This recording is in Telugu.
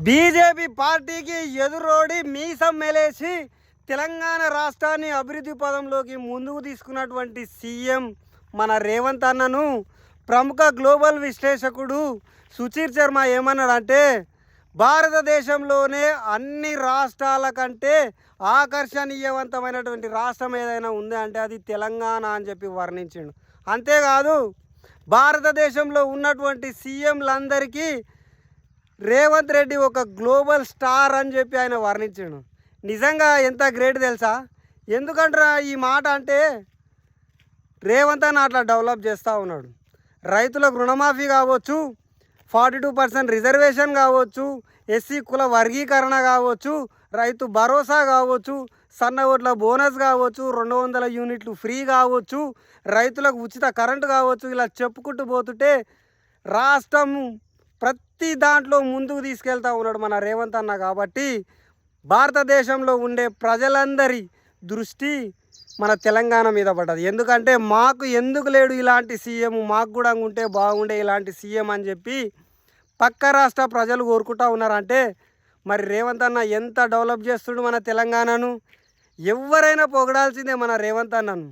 బీజేపీ పార్టీకి ఎదురోడి మీసం మెలేసి తెలంగాణ రాష్ట్రాన్ని అభివృద్ధి పదంలోకి ముందుకు తీసుకున్నటువంటి సీఎం మన రేవంత్ అన్నను ప్రముఖ గ్లోబల్ విశ్లేషకుడు సుచీర్ శర్మ ఏమన్నాడంటే, భారతదేశంలోనే అన్ని రాష్ట్రాల కంటే ఆకర్షణీయవంతమైనటువంటి రాష్ట్రం ఏదైనా ఉంది అంటే అది తెలంగాణ అని చెప్పి వర్ణించిండు. అంతేకాదు భారతదేశంలో ఉన్నటువంటి సీఎంలందరికీ రేవంత్ రెడ్డి ఒక గ్లోబల్ స్టార్ అని చెప్పి ఆయన వర్ణించాడు. నిజంగా ఎంత గ్రేట్ తెలుసా? ఎందుకంటారా ఈ మాట అంటే, రేవంత్ అన్న అట్లా డెవలప్ చేస్తూ ఉన్నాడు. రైతులకు రుణమాఫీ కావచ్చు, 42% రిజర్వేషన్ కావచ్చు, ఎస్సీ కుల వర్గీకరణ కావచ్చు, రైతు భరోసా కావచ్చు, సన్న ఓట్ల బోనస్ కావచ్చు, 200 యూనిట్లు ఫ్రీ కావచ్చు, రైతులకు ఉచిత కరెంటు కావచ్చు, ఇలా చెప్పుకుంటూ పోతుంటే రాష్ట్రం ప్రతి దాంట్లో ముందుకు తీసుకెళ్తూ ఉన్నాడు మన రేవంత్ అన్న. కాబట్టి భారతదేశంలో ఉండే ప్రజలందరి దృష్టి మన తెలంగాణ మీద పడ్డది. ఎందుకంటే మాకు ఎందుకు లేడు ఇలాంటి సీఎం, మాకు కూడా ఉంటే బాగుండే ఇలాంటి సీఎం అని చెప్పి పక్క రాష్ట్ర ప్రజలు కోరుకుంటూ ఉన్నారంటే మరి రేవంత్ అన్న ఎంత డెవలప్ చేస్తుడు మన తెలంగాణను. ఎవరైనా పొగడాల్సిందే మన రేవంత్ అన్నను.